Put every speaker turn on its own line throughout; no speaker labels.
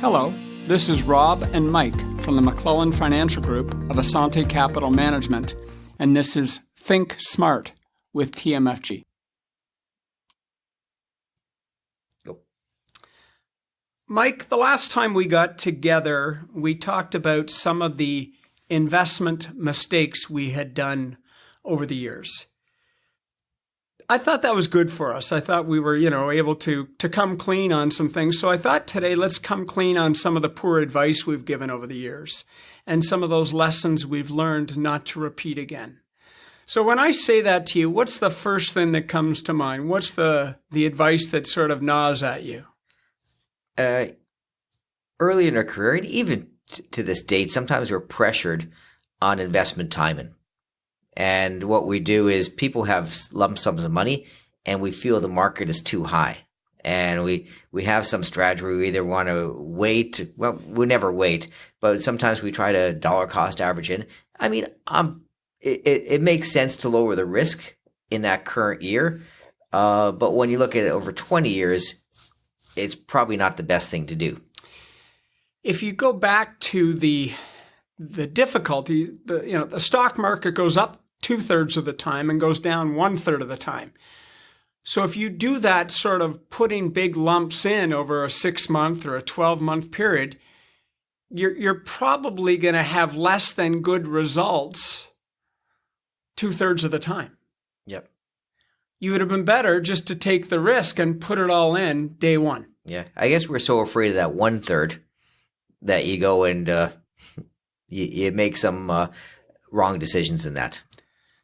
Hello, this is Rob and Mike from the McClellan Financial Group of Asante Capital Management, and this is ThinkSmart with TMFG.
Go.
Mike, the last time we got together, we talked about some of the investment mistakes we had done over the years. I thought that was good for us. I thought we were, able to come clean on some things. So I thought today, let's come clean on some of the poor advice we've given over the years and some of those lessons we've learned not to repeat again. So when I say that to you, what's the first thing that comes to mind? What's the advice that sort of gnaws at you?
Early in our career, and even to this date, sometimes we're pressured on investment timing. And what we do is people have lump sums of money and we feel the market is too high. And we have some strategy. We either want to wait. Well, we never wait, but sometimes we try to dollar cost average in. I mean, it makes sense to lower the risk in that current year. But when you look at it over 20 years, it's probably not the best thing to do.
If you go back to the difficulty, the stock market goes up 2/3 of the time and goes down 1/3 of the time. So if you do that sort of putting big lumps in over a 6-month or a 12-month period, you're probably going to have less than good results 2/3 of the time.
Yep.
You would have been better just to take the risk and put it all in day one.
Yeah. I guess we're so afraid of that 1/3 that you go and you make some wrong decisions in that.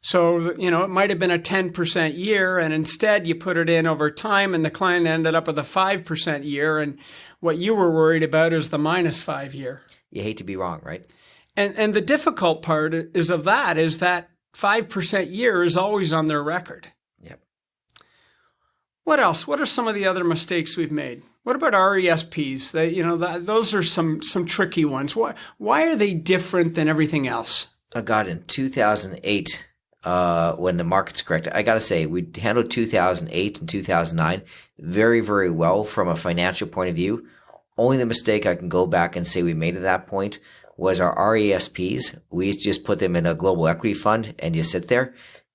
So, it might have been a 10% year, and instead you put it in over time, and the client ended up with a 5% year, and what you were worried about is the -5 year.
You hate to be wrong, right?
And the difficult part is that 5% year is always on their record.
Yep.
What else? What are some of the other mistakes we've made? What about RESPs? Those are some tricky ones. Why are they different than everything else?
I got in 2008 when the market's corrected. I got to say, we handled 2008 and 2009 very, very well from a financial point of view. Only the mistake I can go back and say we made at that point was our RESPs. We used to just put them in a global equity fund and you sit there.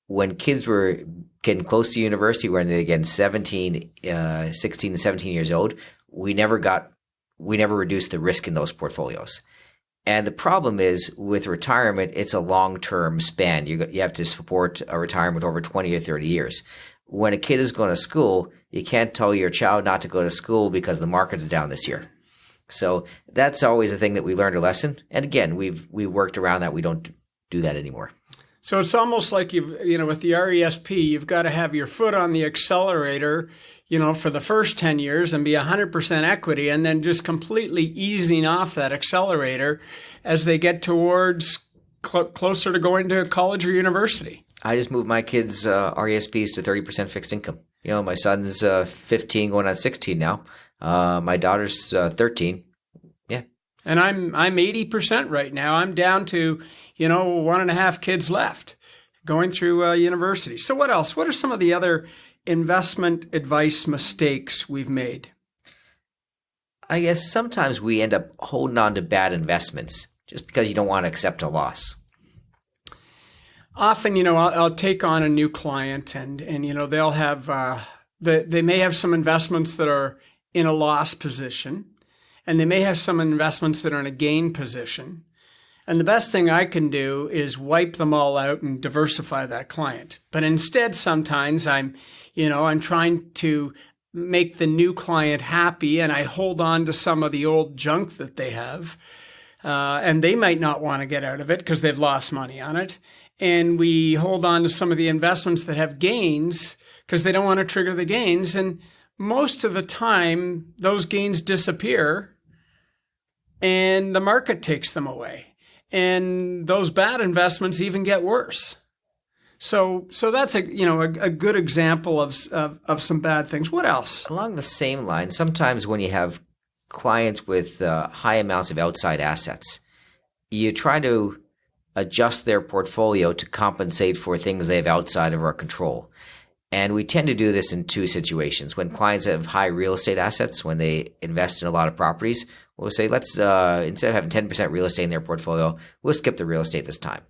When kids were getting close to university, when they again 16 and 17 years old, we never reduced the risk in those portfolios. And the problem is with retirement, it's a long-term span. You have to support a retirement over 20 or 30 years. When a kid is going to school, you can't tell your child not to go to school because the markets are down this year. So that's always a thing that we learned a lesson. And again, we worked around that. We don't do that anymore.
So it's almost like with the RESP, you've got to have your foot on the accelerator, for the first 10 years and be 100% equity, and then just completely easing off that accelerator as they get towards closer to going to college or university.
I just moved my kids' RESPs to 30% fixed income. My son's 15 going on 16 now. My daughter's 13. Yeah.
And I'm 80% right now. I'm down to, 1.5 kids left going through university. So what else? What are some of the other investment advice mistakes we've made?
I guess sometimes we end up holding on to bad investments just because you don't want to accept a loss.
Often, I'll take on a new client and they'll have, they may have some investments that are in a loss position, and they may have some investments that are in a gain position. And the best thing I can do is wipe them all out and diversify that client. But instead, sometimes I'm trying to make the new client happy, and I hold on to some of the old junk that they have. And they might not want to get out of it because they've lost money on it. And we hold on to some of the investments that have gains because they don't want to trigger the gains. And most of the time, those gains disappear and the market takes them away. And those bad investments even get worse. So that's a good example of some bad things. What else?
Along the same line, sometimes when you have clients with high amounts of outside assets, you try to adjust their portfolio to compensate for things they have outside of our control. And we tend to do this in two situations. When clients have high real estate assets, when they invest in a lot of properties, we'll say, let's, instead of having 10% real estate in their portfolio, we'll skip the real estate this time.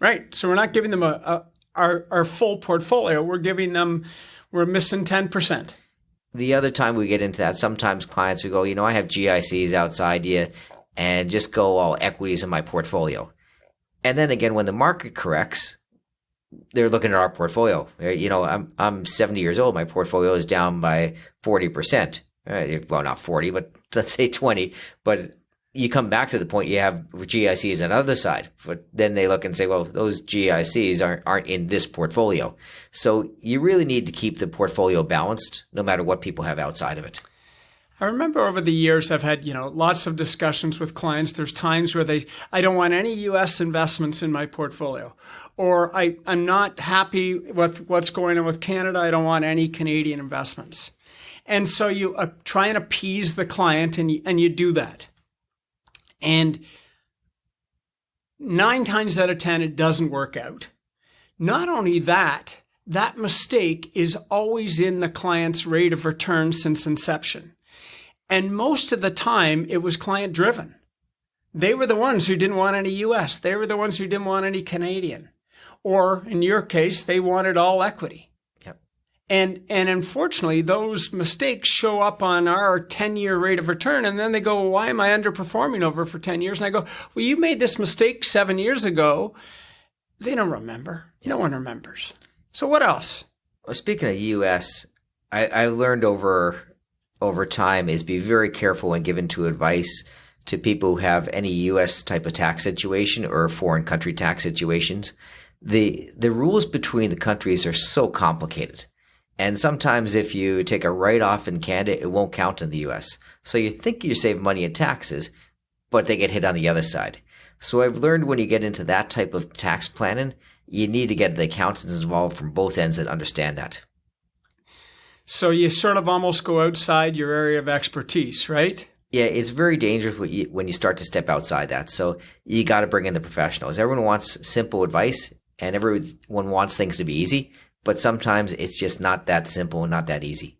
Right. So we're not giving them our full portfolio. We're missing 10%.
The other time we get into that, sometimes clients will go, I have GICs outside you, and just go all equities in my portfolio. And then again, when the market corrects, they're looking at our portfolio. I'm 70 years old. My portfolio is down by 40%. Well, not 40, but let's say 20. But you come back to the point you have GICs on the other side. But then they look and say, well, those GICs aren't in this portfolio. So you really need to keep the portfolio balanced no matter what people have outside of it.
I remember over the years I've had, lots of discussions with clients. There's times where I don't want any U.S. investments in my portfolio, or I'm not happy with what's going on with Canada. I don't want any Canadian investments. And so you try and appease the client, and you do that. And 9 times out of 10, it doesn't work out. Not only that, that mistake is always in the client's rate of return since inception. And most of the time, it was client driven. They were the ones who didn't want any US. They were the ones who didn't want any Canadian. Or in your case, they wanted all equity.
Yep.
And unfortunately, those mistakes show up on our 10-year rate of return. And then they go, well, why am I underperforming over for 10 years? And I go, well, you made this mistake 7 years ago. They don't remember. Yep. No one remembers. So what else?
Well, speaking of US, I learned over time is be very careful when giving to advice to people who have any U.S. type of tax situation or foreign country tax situations. The rules between the countries are so complicated. And sometimes if you take a write-off in Canada, it won't count in the U.S. So you think you save money in taxes, but they get hit on the other side. So I've learned when you get into that type of tax planning, you need to get the accountants involved from both ends that understand that.
So you sort of almost go outside your area of expertise, right?
Yeah, it's very dangerous when you start to step outside that. So you got to bring in the professionals. Everyone wants simple advice, and everyone wants things to be easy, but sometimes it's just not that simple and not that easy.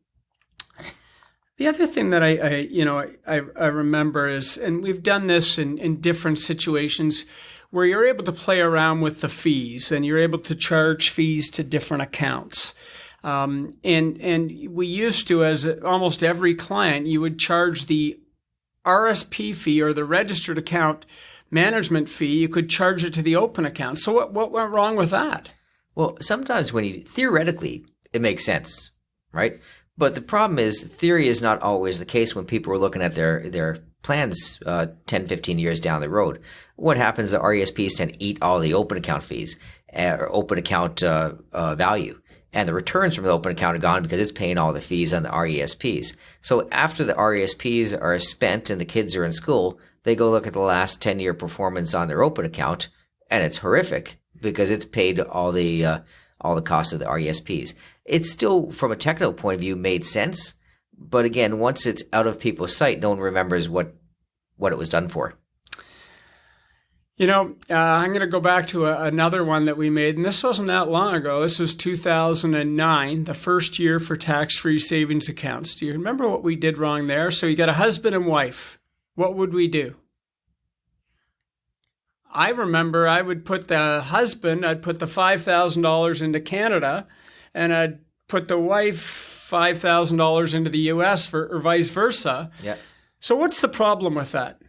The other thing that I remember is, and we've done this in different situations, where you're able to play around with the fees, and you're able to charge fees to different accounts. And we used to, as almost every client, you would charge the RSP fee or the registered account management fee. You could charge it to the open account. So what went wrong with that?
Well, sometimes theoretically, it makes sense, right? But the problem is theory is not always the case when people are looking at their plans 10, 15 years down the road. What happens, the RESPs tend to eat all the open account fees or open account value. And the returns from the open account are gone because it's paying all the fees on the RESPs. So after the RESPs are spent and the kids are in school, they go look at the last 10-year performance on their open account, and it's horrific because it's paid all the costs of the RESPs. It's still, from a technical point of view, made sense. But again, once it's out of people's sight, no one remembers what it was done for.
I'm going to go back to another one that we made, and this wasn't that long ago. This was 2009, the first year for tax-free savings accounts. Do you remember what we did wrong there? So you got a husband and wife. What would we do? I remember I would put the husband, I'd put the $5,000 into Canada, and I'd put the wife $5,000 into the U.S. or vice versa.
Yeah.
So what's the problem with that?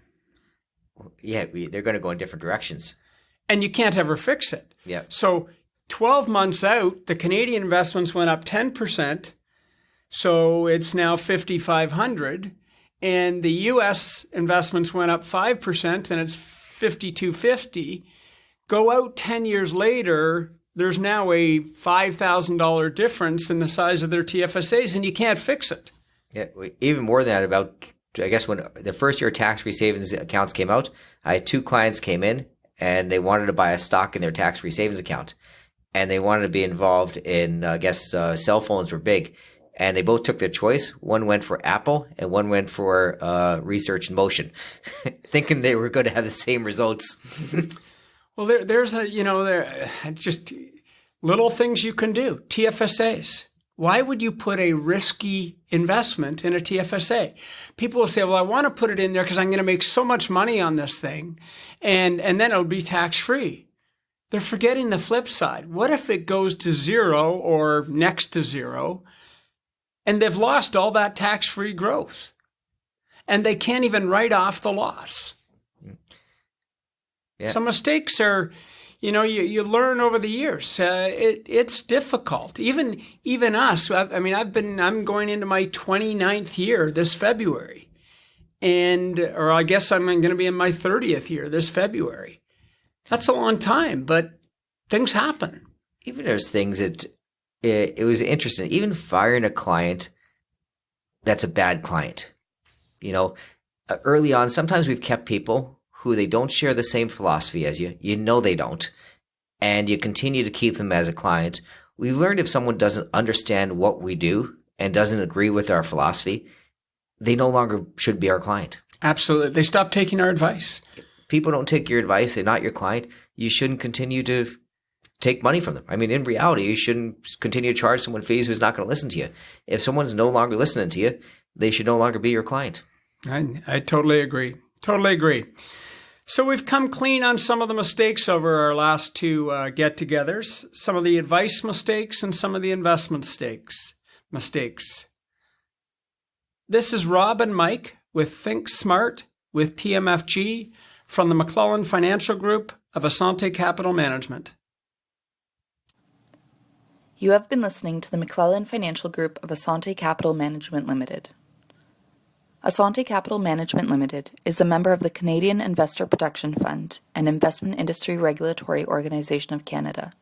Yeah, they're going to go in different directions.
And you can't ever fix it.
Yeah.
So 12 months out, the Canadian investments went up 10%. So it's now 5,500. And the U.S. investments went up 5%, and it's 5,250. Go out 10 years later, there's now a $5,000 difference in the size of their TFSAs, and you can't fix it.
Yeah, even more than that, I guess when the first year tax-free savings accounts came out, I had 2 clients came in and they wanted to buy a stock in their tax-free savings account. And they wanted to be involved in, cell phones were big. And they both took their choice. One went for Apple and one went for Research in Motion, thinking they were going to have the same results.
Well, there's Little things you can do. TFSAs. Why would you put a risky investment in a TFSA? People will say, well, I want to put it in there because I'm going to make so much money on this thing, and then it'll be tax-free. They're forgetting the flip side. What if it goes to zero or next to zero, and they've lost all that tax-free growth, and they can't even write off the loss? Yeah. So mistakes are, you learn over the years. It's difficult. Even us. I'm going into my 29th year this February, or I guess I'm going to be in my 30th year this February. That's a long time, but things happen.
Even there's things that it was interesting. Even firing a client that's a bad client. Early on, sometimes we've kept people who they don't share the same philosophy as you. They don't. And you continue to keep them as a client. We've learned if someone doesn't understand what we do and doesn't agree with our philosophy, they no longer should be our client.
Absolutely. They stop taking our advice.
People don't take your advice. They're not your client. You shouldn't continue to take money from them. In reality, you shouldn't continue to charge someone fees who's not going to listen to you. If someone's no longer listening to you, they should no longer be your client.
I totally agree. Totally agree. So we've come clean on some of the mistakes over our last two get-togethers, some of the advice mistakes and some of the investment mistakes. This is Rob and Mike with ThinkSmart with TMFG from the McClellan Financial Group of Asante Capital Management.
You have been listening to the McClellan Financial Group of Asante Capital Management Limited. Asante Capital Management Limited is a member of the Canadian Investor Protection Fund and Investment Industry Regulatory Organization of Canada.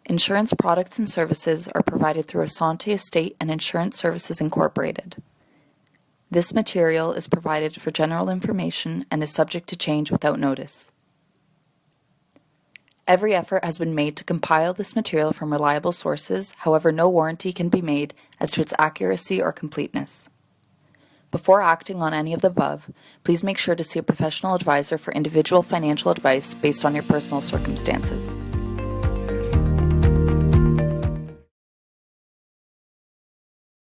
Insurance products and services are provided through Asante Estate and Insurance Services Incorporated. This material is provided for general information and is subject to change without notice. Every effort has been made to compile this material from reliable sources, however, no warranty can be made as to its accuracy or completeness. Before acting on any of the above, please make sure to see a professional advisor for individual financial advice based on your personal circumstances.